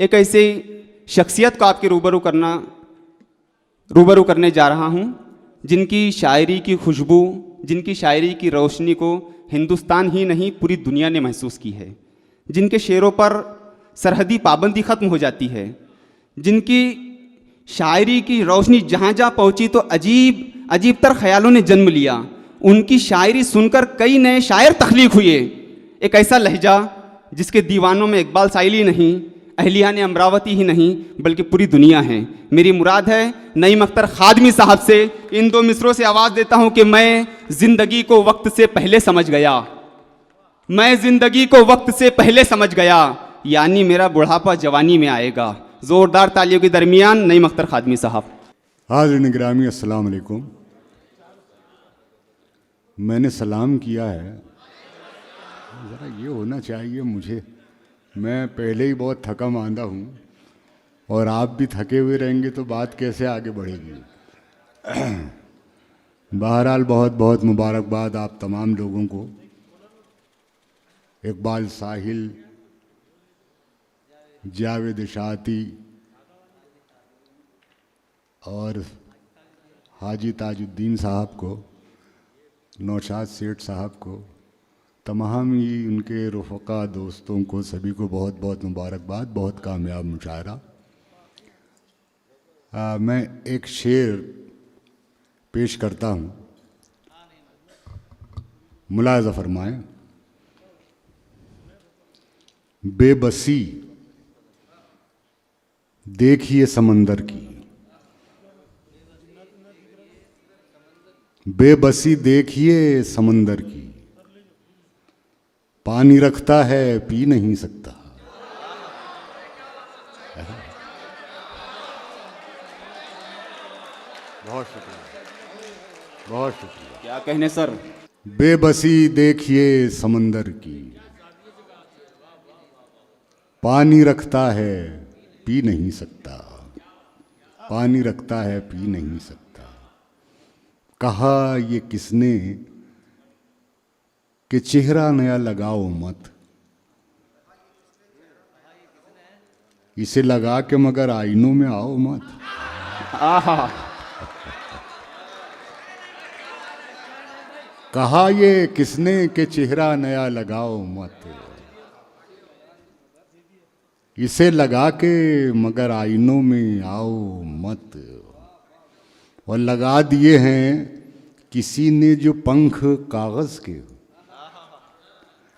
एक ऐसे शख्सियत को आपके रूबरू करने जा रहा हूँ जिनकी शायरी की खुशबू, जिनकी शायरी की रोशनी को हिंदुस्तान ही नहीं पूरी दुनिया ने महसूस की है, जिनके शेरों पर सरहदी पाबंदी ख़त्म हो जाती है, जिनकी शायरी की रोशनी जहाँ जहाँ पहुँची तो अजीब अजीब तर ख्यालों ने जन्म लिया। उनकी शायरी सुनकर कई नए शायर तख्लीक हुए। एक ऐसा लहजा जिसके दीवानों में इकबाल साइली नहीं, अहलिया ने अमरावती ही नहीं बल्कि पूरी दुनिया है। मेरी मुराद है नईम अख्तर खादमी साहब से इन दो मिसरों से आवाज़ देता हूँ कि मैं ज़िंदगी को वक्त से पहले समझ गया, मैं ज़िंदगी को वक्त से पहले समझ गया, यानी मेरा बुढ़ापा जवानी में आएगा। ज़ोरदार तालियों के दरमियान नईम अख्तर खादमी साहब। हाज़िरीन गिरामी अस्सलाम वालेकुम। मैंने सलाम किया है, ज़रा ये होना चाहिए मुझे, मैं पहले ही बहुत थका मांदा हूँ और आप भी थके हुए रहेंगे तो बात कैसे आगे बढ़ेगी। बहरहाल बहुत बहुत मुबारकबाद आप तमाम लोगों को। इकबाल साहिल, जावेद शाती और हाजी ताजुद्दीन साहब को, नौशाद सेठ साहब को, तमाम ही उनके रफ़क़ा दोस्तों को, सभी को बहुत बहुत मुबारकबाद। बहुत कामयाब मुशायरा। मैं एक शेर पेश करता हूँ, मुलाज़ा फरमाएं। बेबसी देखिए समंदर की, बेबसी देखिए समंदर की, पानी रखता है पी नहीं सकता। बहुत शुक्रिया, बहुत शुक्रिया। क्या कहने सर। बेबसी देखिए समंदर की, पानी रखता है पी नहीं सकता, पानी रखता है पी नहीं सकता। कहा ये किसने कि चेहरा नया लगाओ मत, इसे लगा के मगर आईनों में आओ मत। आहा, कहा ये किसने कि चेहरा नया लगाओ मत, इसे लगा के मगर आईनों में आओ मत। और लगा दिए हैं किसी ने जो पंख कागज के,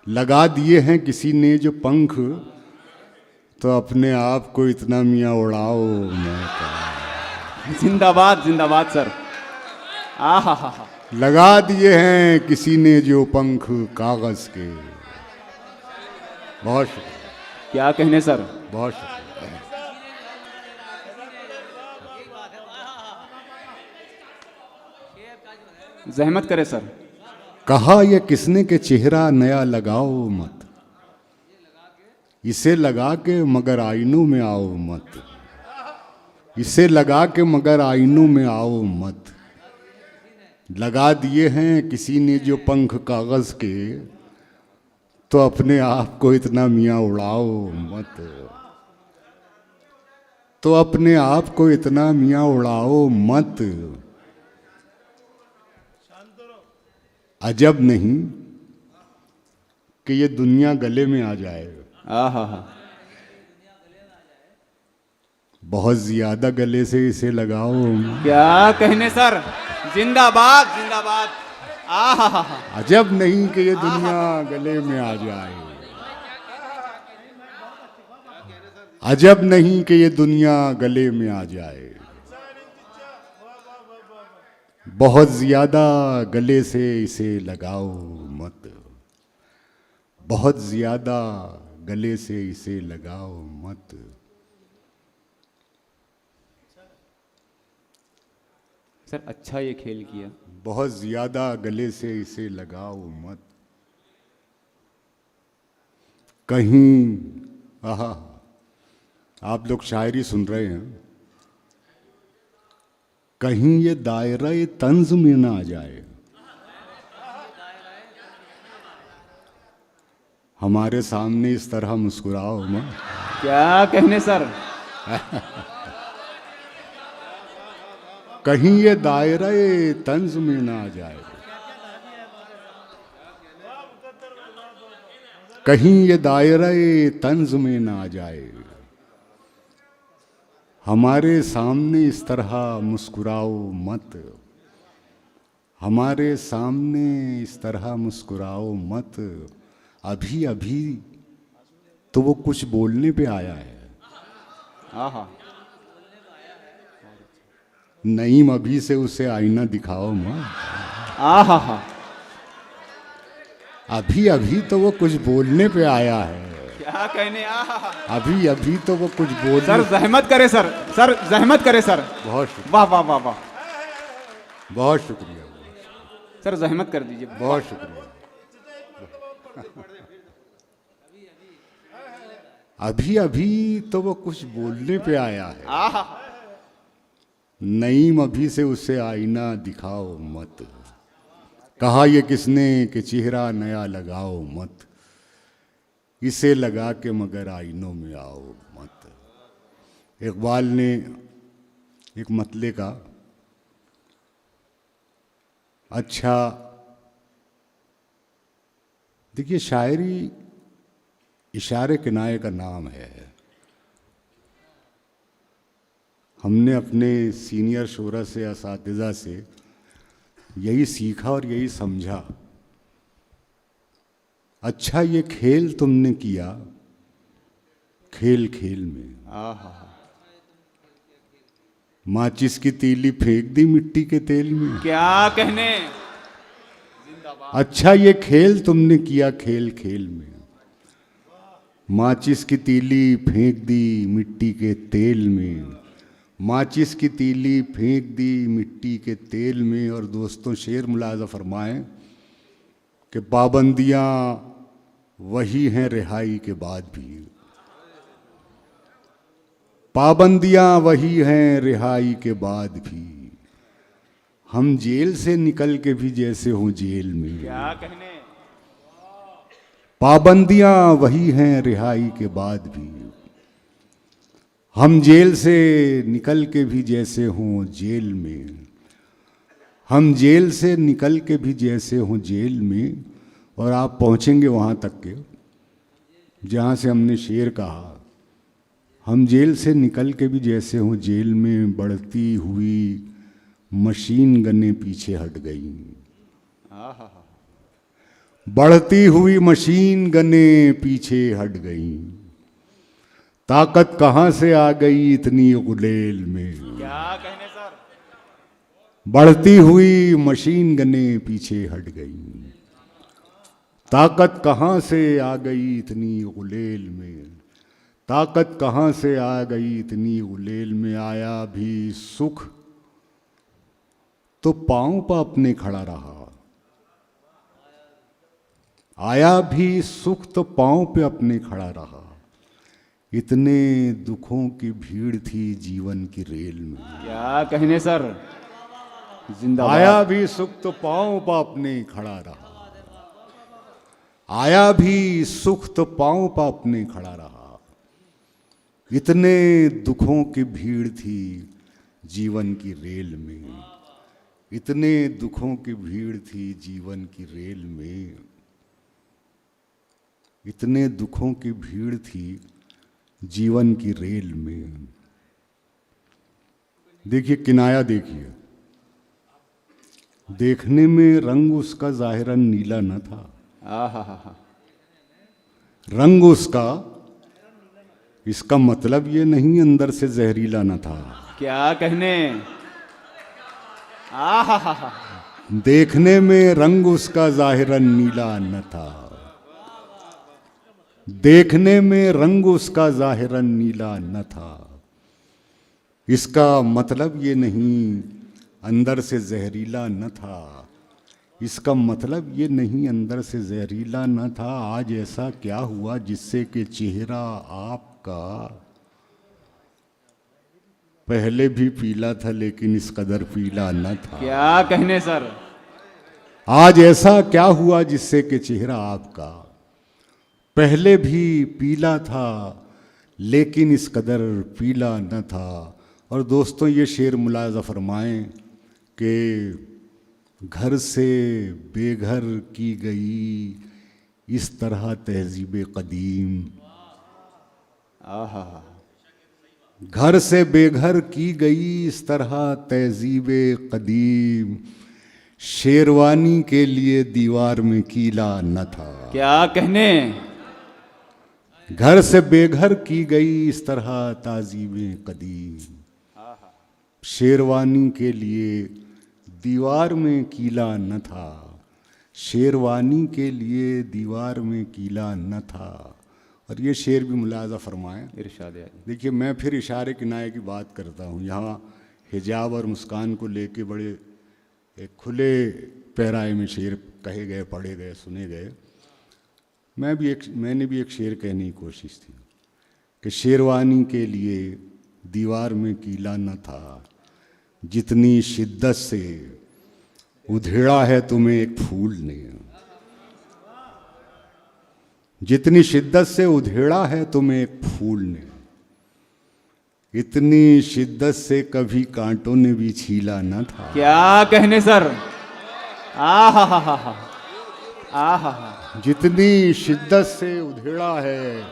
लगा दिए हैं किसी ने जो पंख, तो अपने आप को इतना मियाँ उड़ाओ मत। जिंदाबाद जिंदाबाद सर। आहा हा हा। लगा दिए हैं किसी ने जो पंख कागज के। बहुत शुक्रिया। क्या कहने सर। बहुत शुक्रिया। जहमत करे सर। कहा यह किसने के चेहरा नया लगाओ मत, इसे लगा के मगर आईनों में आओ मत, इसे लगा के मगर आईनों में आओ मत। लगा दिए हैं किसी ने जो पंख कागज के, तो अपने आप को इतना मियाँ उड़ाओ मत, तो अपने आप को इतना मियाँ उड़ाओ मत। अजब नहीं कि ये दुनिया गले में आ जाए। आहा हा। बहुत ज्यादा गले से इसे लगाओ। क्या कहने सर। जिंदाबाद जिंदाबाद। आहा हा हा। अजब नहीं कि ये दुनिया गले में आ जाए। अजब नहीं कि ये दुनिया गले में आ जाए। बहुत ज्यादा गले से इसे लगाओ मत, बहुत ज्यादा गले से इसे लगाओ मत। सर अच्छा ये खेल किया। बहुत ज्यादा गले से इसे लगाओ मत। कहीं आहा, आप लोग शायरी सुन रहे हैं, कहीं ये दायरा ये तंज में ना आ जाए। हमारे सामने इस तरह मुस्कुराओ मत। क्या कहने सर। कहीं ये दायरे तंज में ना आ जाए, कहीं ये दायरे तंज में ना आ जाए, हमारे सामने इस तरह मुस्कुराओ मत, हमारे सामने इस तरह मुस्कुराओ मत, अभी अभी तो वो कुछ बोलने पे आया है। आहा, नईम अभी से उसे आईना दिखाओ मत, आहा हा, अभी अभी तो वो कुछ बोलने पे आया है, क्या कहने। आहा, अभी अभी तो वो कुछ बोल। सर जहमत करे सर, सर जहमत करे सर। बहुत शुक्रिया, वाह वाह वाह वाह, बहुत शुक्रिया, सर जहमत कर दीजिए। बहुत शुक्रिया। अभी अभी तो वो कुछ बोलने पे आया है, आहा, नईम अभी से उसे आईना दिखाओ मत, कहा ये किसने कि चेहरा नया लगाओ मत, इसे लगा के मगर आईनों में आओ मत। इकबाल ने एक मतले का अच्छा, देखिए शायरी इशारे किनारे का नाम है। हमने अपने सीनियर शोरा से, असातिज़ा से यही सीखा और यही समझा। अच्छा ये खेल तुमने किया खेल खेल में, आहा, माचिस की तीली फेंक दी मिट्टी के तेल में। क्या कहने। अच्छा ये खेल तुमने किया खेल खेल में, माचिस की तीली फेंक दी मिट्टी के तेल में, माचिस की तीली फेंक दी मिट्टी के तेल में। और दोस्तों शेर मुलाज़ा फरमाएं कि पाबंदियाँ वही हैं रिहाई के बाद भी, पाबंदियाँ वही हैं रिहाई के बाद भी, हम जेल से निकल के भी जैसे हों जेल में। क्या कहने। पाबंदियाँ वही हैं रिहाई के बाद भी, हम जेल से निकल के भी जैसे हों जेल में, हम जेल से निकल के भी जैसे हों जेल में। और आप पहुँचेंगे वहाँ तक के जहाँ से हमने शेर कहा, हम जेल से निकल के भी जैसे हों जेल में, बढ़ती हुई मशीन गनें पीछे हट गई, बढ़ती हुई मशीन गनें पीछे हट गई, ताकत कहाँ से आ गई इतनी गुलेल में। क्या कहने सर। बढ़ती हुई मशीन गनें पीछे हट गई, ताकत कहाँ से आ गई इतनी गुलेल में, ताकत कहाँ से आ गई इतनी गुलेल में। आया भी सुख तो पांव पर अपने खड़ा रहा, आया भी सुख तो पांव पे अपने खड़ा रहा, इतने दुखों की भीड़ थी जीवन की रेल में। क्या कहने सर, जिंदाबाद। आया भी सुख तो पांव पर अपने खड़ा रहा, आया भी सुख तो पांव पर अपने खड़ा रहा, इतने दुखों की भीड़ थी जीवन की रेल में, इतने दुखों की भीड़ थी जीवन की रेल में, इतने दुखों की भीड़ थी जीवन की रेल में। देखिए किनाया, देखिए देखने में रंग उसका जाहिरन नीला न था, आहा, रंग उसका, इसका मतलब ये नहीं अंदर से जहरीला न था। क्या कहने। आहा, देखने में रंग उसका जाहिरन नीला न था, देखने में रंग उसका जाहिरन नीला न था, इसका मतलब ये नहीं अंदर से जहरीला न था, इसका मतलब ये नहीं अंदर से जहरीला न था। आज ऐसा क्या हुआ जिससे कि चेहरा आपका पहले भी पीला था लेकिन इस कदर पीला न था। क्या कहने सर। आज ऐसा क्या हुआ जिससे कि चेहरा आपका पहले भी पीला था लेकिन इस कदर पीला न था। और दोस्तों ये शेर मुलाज़ा फरमाएं कि घर से बेघर की गई इस तरह तहजीब कदीम, आहा, घर से बेघर की गई इस तरह तहजीब कदीम, शेरवानी के लिए दीवार में कीला न था। क्या कहने। घर से बेघर की गई इस तरह तहजीब कदीम, शेरवानी के लिए दीवार में कीला न था, शेरवानी के लिए दीवार में कीला न था। और ये शेर भी मुलाज़ा फरमाएं। इरशाद है। देखिए मैं फिर इशारे किनारे की बात करता हूँ। यहाँ हिजाब और मुस्कान को लेके बड़े एक खुले पैराए में शेर कहे गए, पढ़े गए, सुने गए। मैंने भी एक शेर कहने की कोशिश थी कि शेरवानी के लिए दीवार में कीला न था, जितनी शिद्दत से उधेड़ा है तुम्हें एक फूल ने, जितनी शिद्दत से उधेड़ा है तुम्हें एक फूल ने, इतनी शिद्दत से कभी कांटों ने भी छीला न था। क्या कहने सर। आहा हा हा हा, आहा हा। जितनी शिद्दत से उधेड़ा है,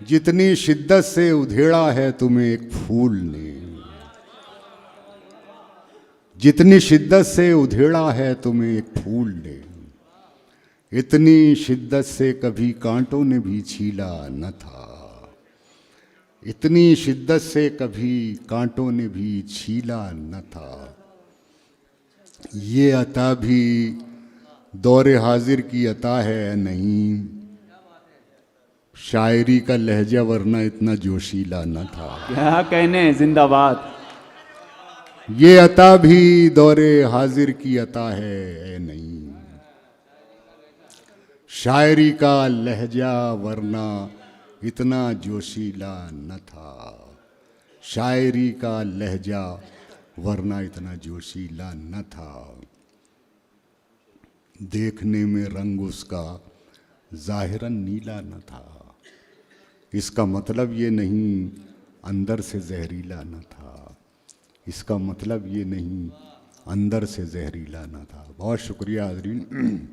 जितनी शिद्दत से उधेड़ा है तुम्हें एक फूल ने, जितनी शिद्दत से उधेड़ा है तुम्हें एक फूल ने, इतनी शिद्दत से कभी कांटों ने भी छीला न था, इतनी शिद्दत से कभी कांटों ने भी छीला न था। ये अता भी दौरे हाजिर की अता है नहीं, शायरी का लहजा वरना इतना जोशीला न था। क्या कहने, जिंदाबाद। ये अता भी दौरे हाजिर की अता है नहीं, शायरी का लहजा वरना इतना जोशीला न था, शायरी का लहजा वरना इतना जोशीला न था। देखने में रंग उसका जाहिरन नीला न था, इसका मतलब ये नहीं अंदर से जहरीला न था, इसका मतलब ये नहीं अंदर से जहरीला न था। बहुत शुक्रिया हाज़रीन।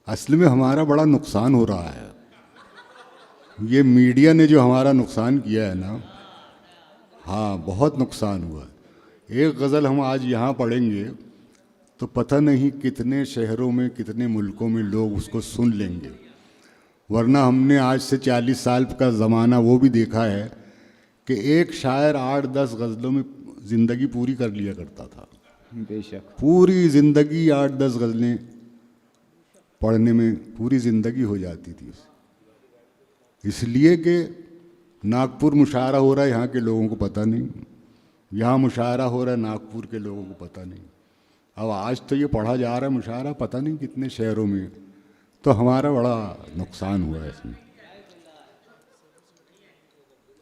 असल में हमारा बड़ा नुकसान हो रहा है। ये मीडिया ने जो हमारा नुकसान किया है ना, हाँ बहुत नुकसान हुआ। एक गज़ल हम आज यहाँ पढ़ेंगे तो पता नहीं कितने शहरों में, कितने मुल्कों में लोग उसको सुन लेंगे। वरना हमने आज से 40 साल का ज़माना वो भी देखा है कि एक शायर 8-10 गज़लों में ज़िंदगी पूरी कर लिया करता था। बेशक। पूरी ज़िंदगी 8-10 गज़लें पढ़ने में पूरी ज़िंदगी हो जाती थी। इसलिए कि नागपुर मुशायरा हो रहा है, यहाँ के लोगों को पता नहीं, यहाँ मुशायरा हो रहा है, नागपुर के लोगों को पता नहीं। अब आज तो ये पढ़ा जा रहा है मुशायरा पता नहीं कितने शहरों में, तो हमारा बड़ा नुकसान हुआ है इसमें।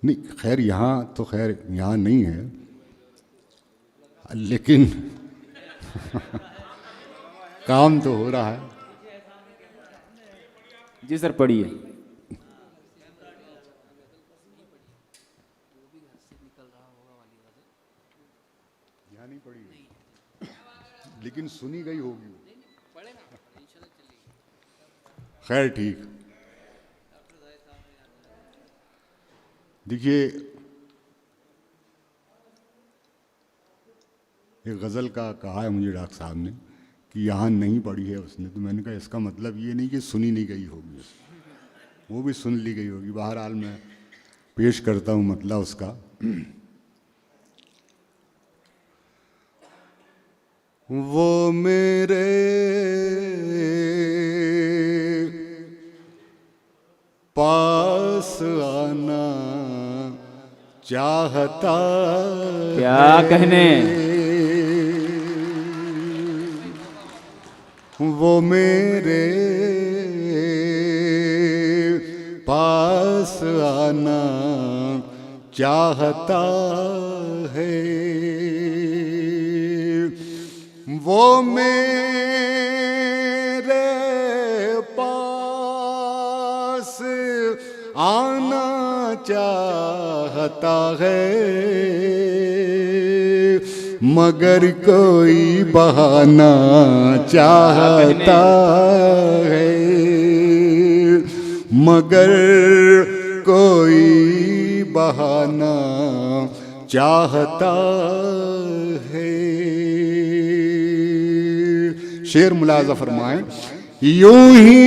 नहीं खैर यहाँ तो खैर यहाँ नहीं है, लेकिन काम तो हो रहा है। जी सर पढ़िए। यहाँ नहीं पढ़ी लेकिन सुनी गई होगी। खैर ठीक। देखिए एक गज़ल का कहा है मुझे डॉक्टर साहब ने कि यहाँ नहीं पढ़ी है उसने, तो मैंने कहा इसका मतलब ये नहीं कि सुनी नहीं गई होगी, वो भी सुन ली गई होगी। बहरहाल मैं पेश करता हूँ मतलब उसका। वो मेरे पास आना चाहता क्या कहने। वो मेरे पास आना चाहता है, वो मेरे पास आना चाहता है, मगर कोई बहाना चाहता है, मगर कोई बहाना चाहता है। शेर मुलाजा फरमाएं, यूं ही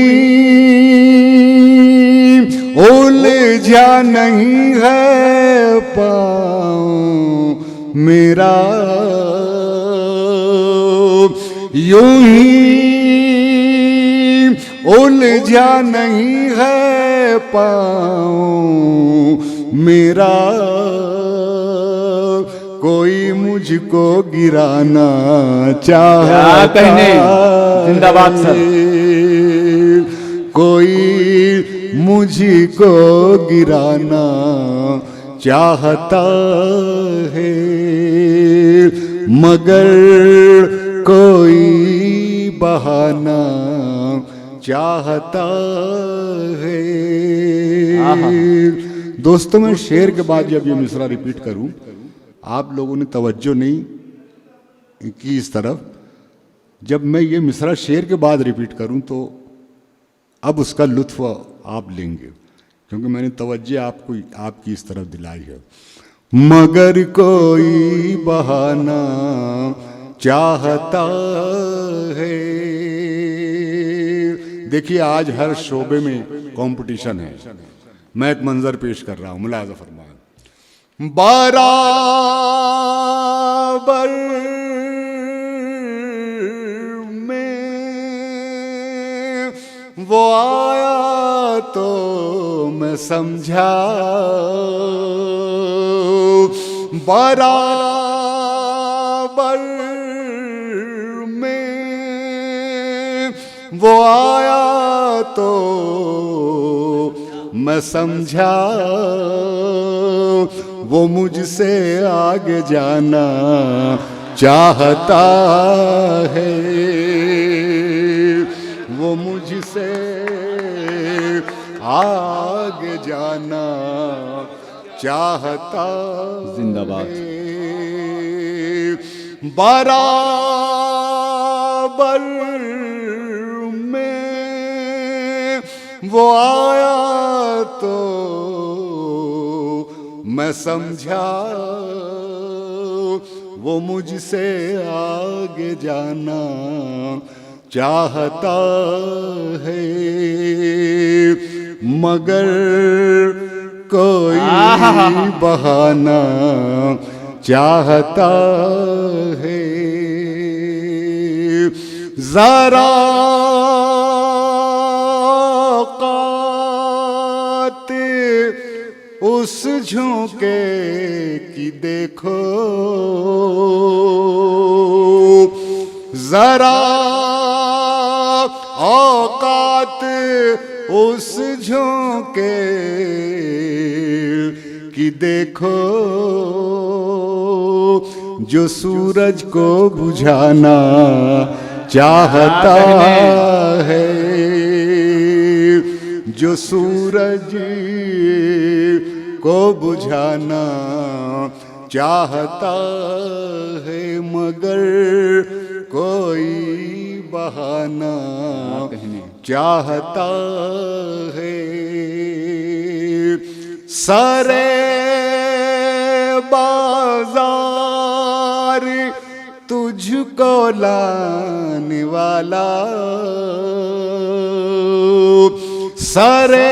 उलझा नहीं है पाँव मेरा, यूं ही उलझा नहीं है पाँव मेरा, कोई मुझको गिराना चाहता है, जिंदाबाद सर। कोई मुझको गिराना चाहता है, मगर कोई बहाना चाहता है। दोस्तों, मैं शेर के बाद जब ये मिसरा रिपीट करूं, आप लोगों ने तवज्जो नहीं की इस तरफ। जब मैं ये मिसरा शेर के बाद रिपीट करूं तो अब उसका लुत्फ आप लेंगे, क्योंकि मैंने तवज्जो आपको आपकी इस तरफ दिलाई है। मगर कोई बहाना चाहता है। देखिए, आज हर शोबे में कंपटीशन है। मैं एक मंजर पेश कर रहा हूं, मुलाजा फरमाएं। बराबर में वो आया तो मैं समझा, बराबर में वो आया तो मैं समझा, वो मुझसे आगे जाना चाहता है, वो मुझसे आगे जाना चाहता जिंदाबाद। है। बराबर में वो आया तो मैं समझा, वो मुझसे आगे जाना चाहता है, मगर कोई बहाना चाहता है। जरा उस झोंके की देखो, जरा औकात उस झोंके की देखो, जो सूरज को बुझाना चाहता है, जो सूरज को बुझाना चाहता है, मगर कोई बहाना चाहता है। सारे बाजार तुझको लाने वाला, सारे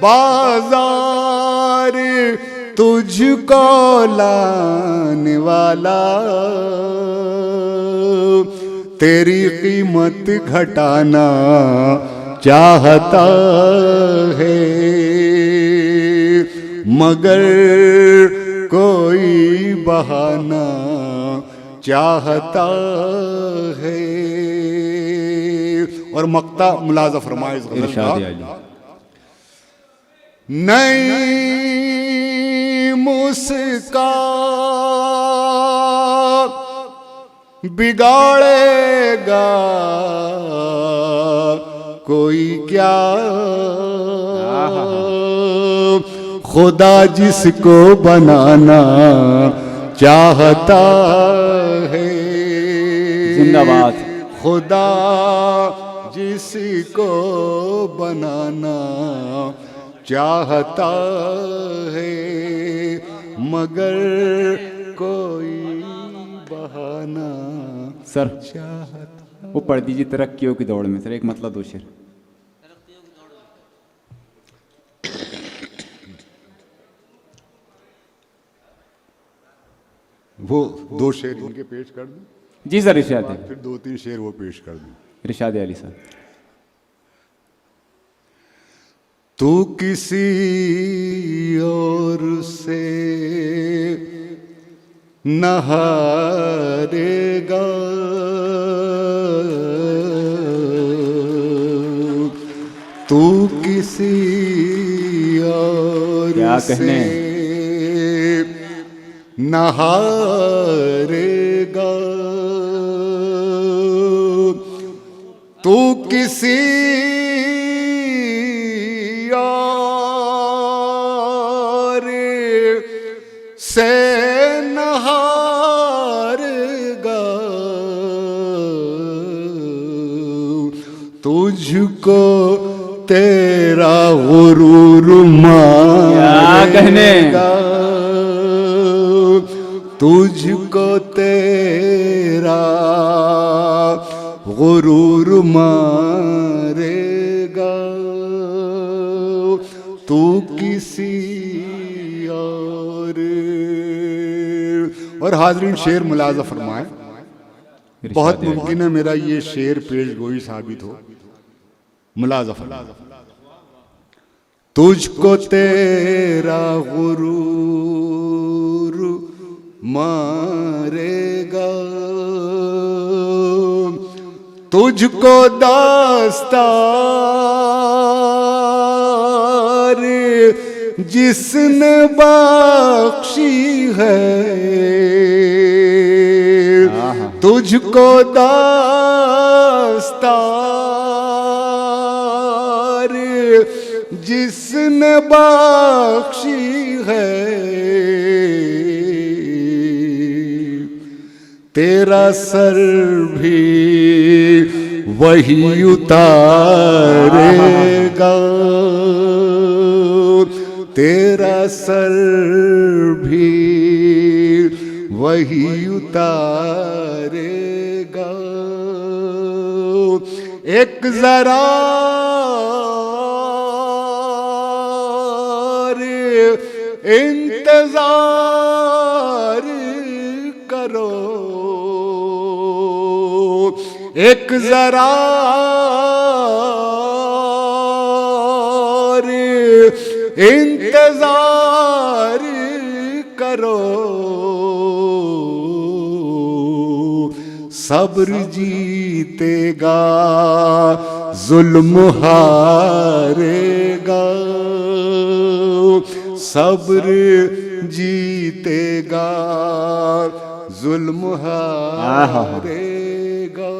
बाजार तुझको लाने वाला, तेरी कीमत घटाना चाहता है, मगर कोई बहाना चाहता है। और मक्ता मुलाजा फरमाए इस गजल का। इरशाद आली। नई मुस्कान बिगाड़ेगा कोई क्या, खुदा जिसको बनाना चाहता है, जिंदाबाद। खुदा जिसको बनाना चाहता है, मगर कोई बहाना सर चाहता। वो पढ़ दीजिए तरक्कियों की दौड़ में। सर एक मतलब दो शेर। वो दो शेर इनके पेश कर दूं, जी सर इरशाद है। फिर 2-3 शेर वो पेश कर दूं। इरशाद अली सर। तू किसी और से न हारेगा, तू किसी और क्या से कहने? न हारेगा, तू किसी और से न हारेगा, तुझको तेरा गुरूर मारेगा, तुझको तेरा गुरूर मारेगा, तू किसी और हाजरीन शेर मुलाजा फरमाए। बहुत मुमकिन है मेरा ये शेर पेश गोई साबित हो। मुलाजा फरमाए। तुझको तेरा गुरूर मारेगा, तुझको दास्तार जिसने बख्शी है, तुझको दास्तार जिसने बख्शी है, तेरा सर भी वही उतारेगा, तेरा सर भी वही उतारेगा, एक जरा इंतजार करो, एक जरा इंतजार करो, सब्र जीतेगा जुल्म हारेगा, सब्र जीतेगा जुल्म हारेगा।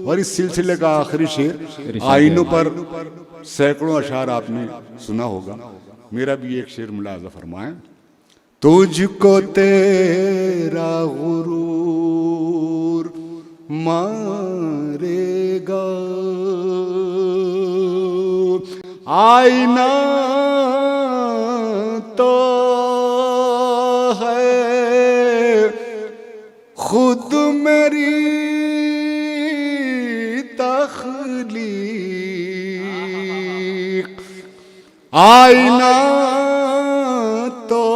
और इस सिलसिले का आखिरी शेर, आईनों पर सैकड़ों अशार आपने सुना होगा, मेरा भी एक शेर मुलाजा फरमाएं। तुझको तेरा गुरूर मारेगा, आईना तो है खुद मेरी तख्लीक, आईना तो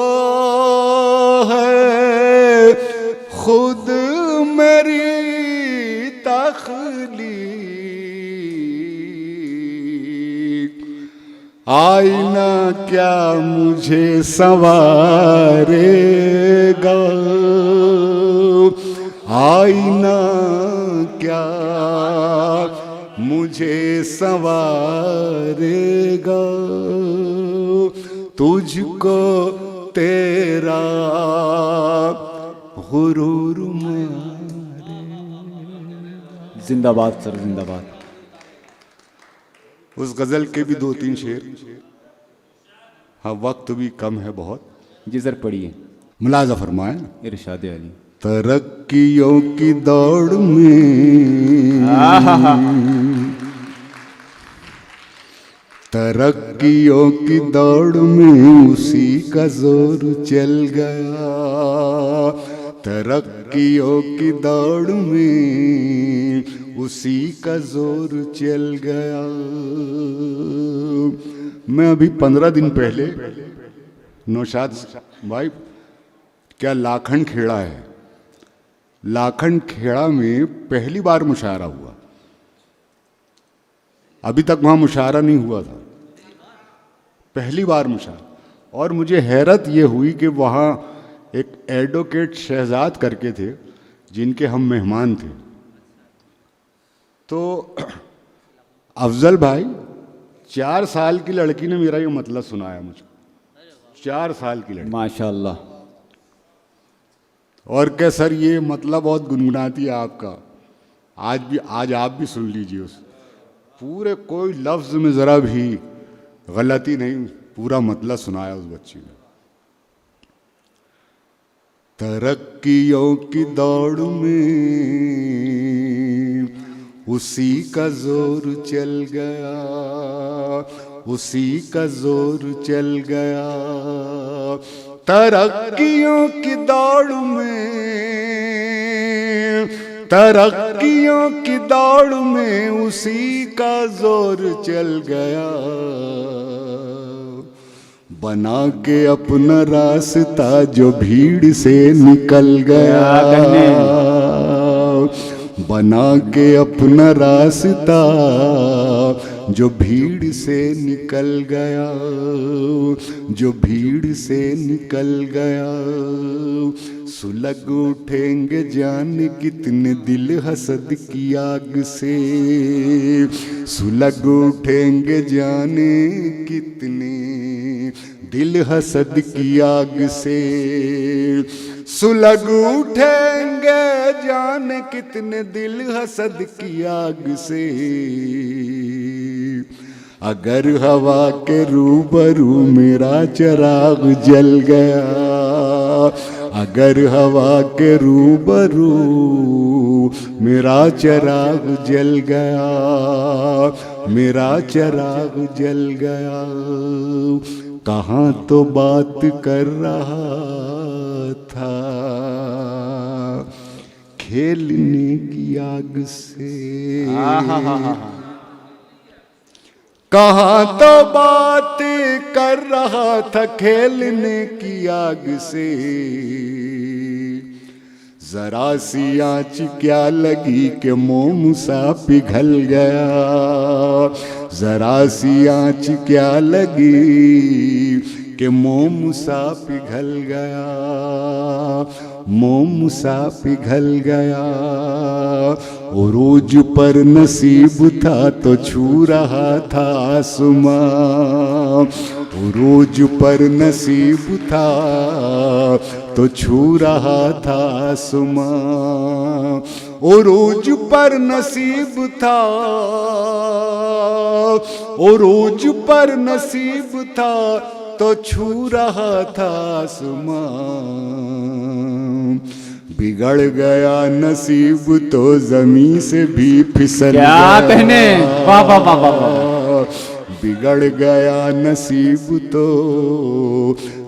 है खुद मेरी तख्लीक, आईना क्या मुझे संवारेगा, आईना क्या मुझे संवारेगा, तुझको तेरा गुरूर मारे। जिंदाबाद सर, जिंदाबाद। उस गजल के भी 2-3 शेर। हाँ, वक्त भी कम है बहुत। जी सर, पढ़िए। मुलाजा फरमाए। इरशाद अली। तरक्कियों की दौड़ में, तरक्कियों की दौड़ में उसी का जोर चल गया, तरक्कियों की दौड़ में उसी का जोर चल गया। मैं अभी 15 दिन पहले नौशाद भाई, क्या लाखन खेड़ा है, लाखन खेड़ा में पहली बार मुशायरा हुआ। अभी तक वहाँ मुशायरा नहीं हुआ था, पहली बार मुशायरा। और मुझे हैरत ये हुई कि वहाँ एक एडवोकेट शहजाद करके थे जिनके हम मेहमान थे। तो अफजल भाई, 4 साल की लड़की ने मेरा ये मतलब सुनाया मुझको, 4 साल की लड़की, माशाल्लाह। और क्या सर ये मतलब बहुत गुनगुनाती है आपका। आज आप भी सुन लीजिए, उस पूरे कोई लफ्ज में ज़रा भी गलती नहीं, पूरा मतलब सुनाया उस बच्ची ने। तरक्कियों की दौड़ में उसी का जोर चल गया, उसी का जोर चल गया। तरक्कियों की दौड़ में, तरक्कियों की दौड़ में उसी का जोर चल गया। बना के अपना रास्ता जो भीड़ से निकल गया, बना के अपना रास्ता जो भीड़ से निकल गया, जो भीड़ से निकल गया। सुलग उठेंगे जाने कितने दिल हसद की आग से, सुलग उठेंगे जाने कितने दिल हसद की आग से, सुलग उठेंगे जाने कितने दिल हसद की आग से। अगर हवा के रूबरू मेरा चिराग जल गया, अगर हवा के रूबरू मेरा चिराग जल गया, मेरा चिराग जल गया। कहाँ तो बात कर रहा था खेलने की आग से, कहाँ तो बात कर रहा था खेलने की आग से। जरा सी आँच क्या लगी कि मोम सा पिघल गया, जरा सी आँच क्या लगी कि मोम सा पिघल गया, मोम सा पिघल गया। उरूज पर नसीब था तो छू रहा था आसमां, उरूज पर नसीब था तो छू रहा था आसमां, उरूज पर नसीब था, उरूज पर नसीब था तो छू रहा था आसमां। बिगड़ गया नसीब तो जमीन से भी फिसल गया, क्या कहने, वाह वाह वाह वाह। बिगड़ गया नसीब तो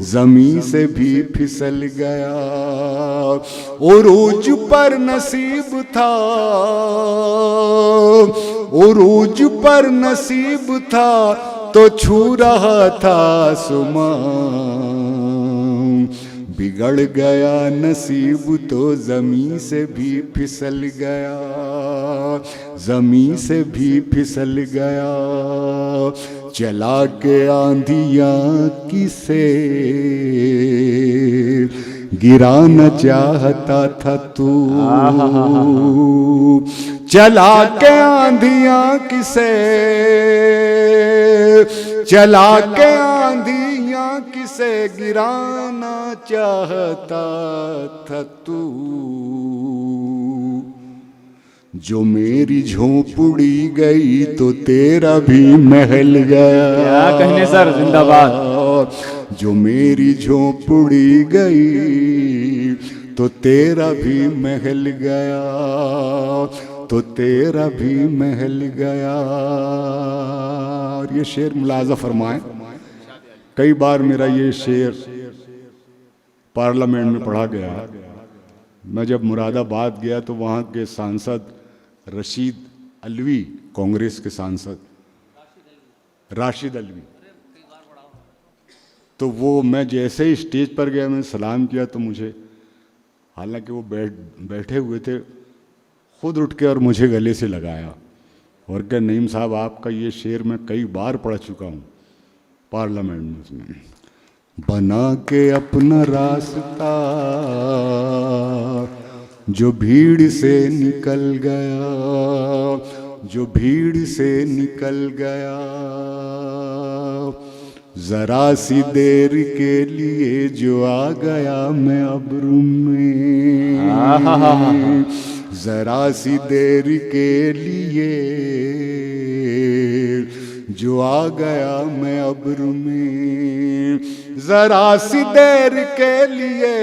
जमीन से भी फिसल गया। उरूज पर नसीब था, उरूज पर नसीब था तो छू रहा था आसमां। बिगड़ गया नसीब तो जमीन से भी फिसल गया, जमीन से भी फिसल गया। चला के आंधियाँ किसे, गिराना चाहता था तू, चला के आंधियां किसे, चला के आंधियां किसे गिराना चाहता था तू। जो मेरी झोंपड़ी गई तो तेरा भी महल गया। क्या कहने सर, जिंदाबाद। जो मेरी झोंपड़ी गई तो तेरा भी महल गया, तो तेरा भी महल गया। और ये शेर मुलाजा फरमाएं, कई बार मेरा ये शेर पार्लियामेंट में पढ़ा गया। मैं जब मुरादाबाद गया तो वहाँ के सांसद रशीद अलवी, कांग्रेस के सांसद राशिद अलवी, तो वो मैं जैसे ही स्टेज पर गया, मैंने सलाम किया तो मुझे, हालांकि वो बैठे हुए थे, खुद उठ के और मुझे गले से लगाया और कहा, नईम साहब आपका ये शेर मैं कई बार पढ़ चुका हूँ पार्लियामेंट में। उसमें बना के अपना रास्ता जो भीड़ से निकल गया, जो भीड़ से निकल गया, जरा सी देर के लिए जो आ गया मैं अब्रू में, जरा सी देर के लिए जो आ गया मैं अब्रू में, जरा सी देर के लिए,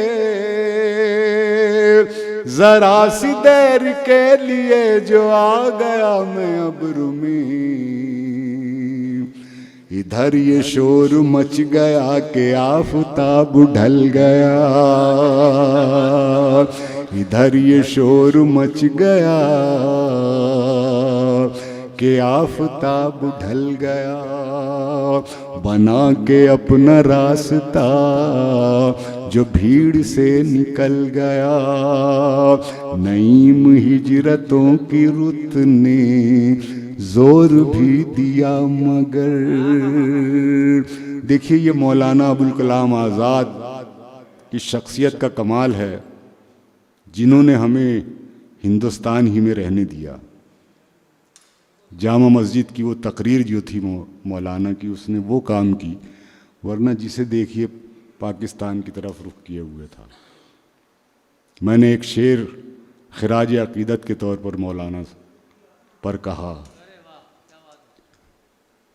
जरा सी देर के लिए जो आ गया मैं अब्रू में। इधर ये शोर मच गया कि आफताब ढल गया, इधर ये शोर मच गया कि आफताब ढल गया। बना के अपना रास्ता जो भीड़ से निकल गया, नईम हिजरतों की रुत ने जोर भी दिया मगर। देखिए ये मौलाना अबुल कलाम आज़ाद की शख्सियत का कमाल है, जिन्होंने हमें हिंदुस्तान ही में रहने दिया। जामा मस्जिद की वो तकरीर जो थी मौलाना की, उसने वो काम की, वरना जिसे देखिए पाकिस्तान की तरफ रुख किए हुए था। मैंने एक शेर खिराज अकीदत के तौर पर मौलाना पर कहा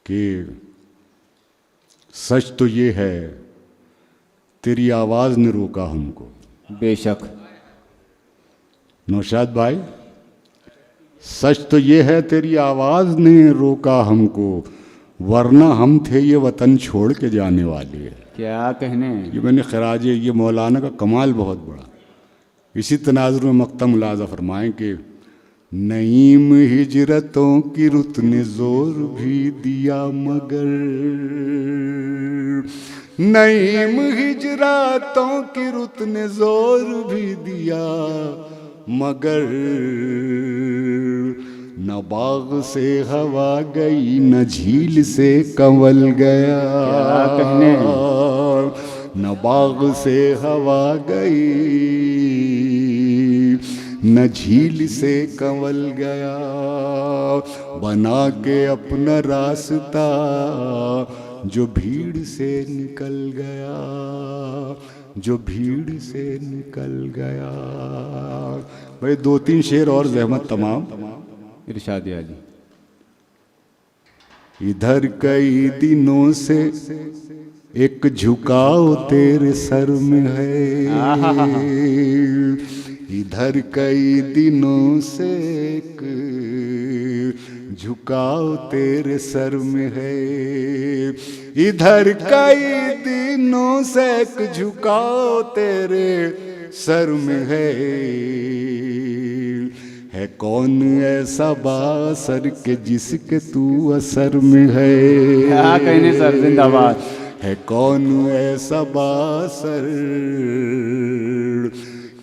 कि सच तो ये है तेरी आवाज़ ने रोका हमको। बेशक नौशाद भाई, सच तो ये है तेरी आवाज़ ने रोका हमको, वरना हम थे ये वतन छोड़ के जाने वाले। क्या कहने। ये मैंने खराज, ये मौलाना का कमाल बहुत बड़ा। इसी तनाजुर में मक्ता मुलाजा फरमाएं कि नईम हिजरतों की रुत ने जोर भी दिया मगर, नईम हिजरतों की रुत ने जोर भी दिया मगर, न बाग से हवा गई न झील से कंवल गया। क्या कहने। न बाग से हवा गई न झील से कंवल गया। बना के अपना रास्ता जो भीड़ से निकल गया, जो भीड़ से निकल गया। भाई दो तीन शेर और ज़हमत तमाम। इरशाद आली। इधर कई दिनों से एक झुकाव तेरे सर में है, इधर कई दिनों से एक झुकाव तेरे सर में है, इधर कई दिनों से एक झुकाव तेरे सर में है कौन ऐसा बासर के जिसके तू असर में है। क्या कहने सर, जिंदाबाद। है कौन ऐसा बासर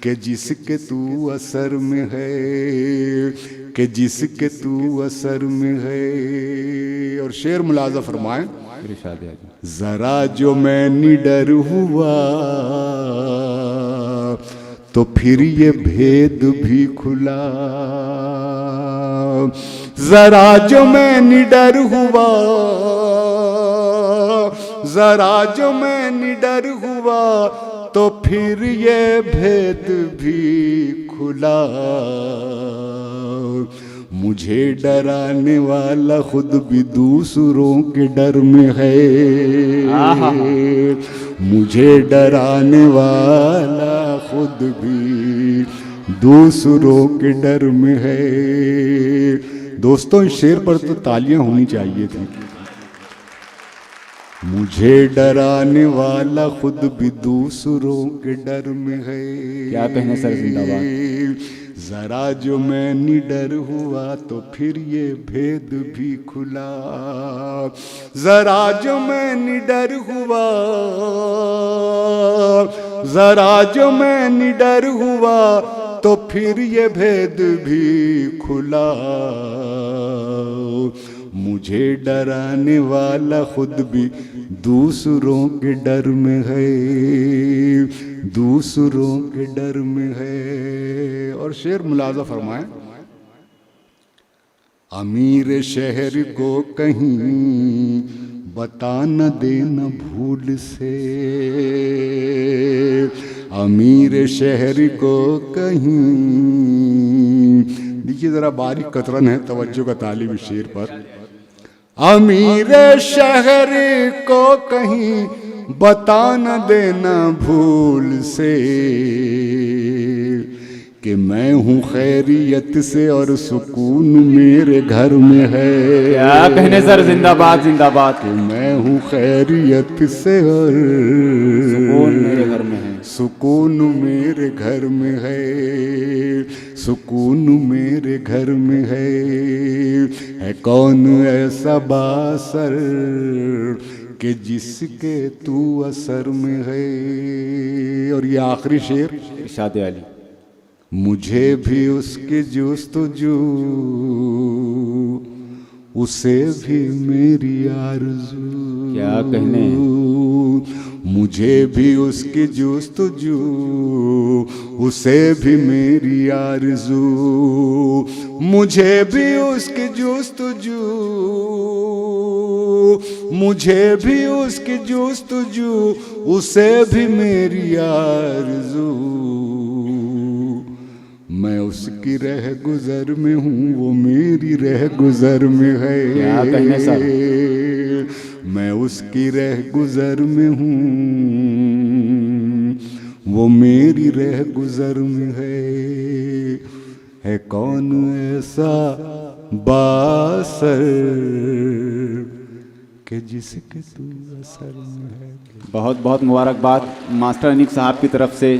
के जिसके तू असर में है, के जिसके तू असर में है। और शेर मुलाजा फरमाएं, इरशाद आली। जरा जो मैं निडर हुआ तो फिर ये भेद भी खुला। जरा जो मैं निडर हुआ, जरा जो मैं निडर हुआ, तो फिर ये भेद भी खुला। मुझे डराने वाला खुद भी दूसरों के डर में है। मुझे डराने वाला खुद भी दूसरों के डर में है। दोस्तों, इस शेर पर तो तालियां होनी चाहिए थी। मुझे डराने वाला खुद भी दूसरों के डर में है। क्या कहने सर, जिंदाबाद। जरा जो मैं निडर हुआ, तो फिर ये भेद भी खुला। जरा जो मैं निडर हुआ, जरा जो मैं निडर हुआ, तो फिर ये भेद भी खुला। मुझे डराने वाला खुद भी दूसरों के डर में है, दूसरों के डर में है। और शेर मुलाजा फरमाए, अमीर शहर को कहीं बता न देना भूल से। अमीर शहर को कहीं, देखिए जरा बारीक कतरन है, तवज्जो का तालिब शेर पर। अमीर शहर को कहीं बता न देना भूल से, कि मैं हूँ खैरियत से और सुकून मेरे घर में है। क्या कहने सर, जिंदाबाद जिंदाबाद। कि मैं हूँ खैरियत से और सुकून मेरे घर में है। सुकून मेरे घर में है, सुकून मेरे घर में है कौन ऐसा बासर कि जिसके तू असर में है। और ये आखिरी शेर इरशाद अली। मुझे भी उसकी जुस्तजू, उसे भी मेरी आरज़ू। क्या कहने। मुझे भी उसकी जुस्तजू, उसे भी मेरी आरज़ू। मुझे भी उसकी जुस्तजू, मुझे भी उसकी जुस्तजू, उसे भी मेरी आरज़ू। मैं उसकी रह गुजर में हूँ, वो मेरी रह गुजर में है। क्या कहने सर। मैं उसकी रह गुजर में हूँ, वो मेरी रह गुजर में है कौन ऐसा बासर कि जिसके तू असर में है। बहुत बहुत मुबारकबाद मास्टर अनीक साहब की तरफ से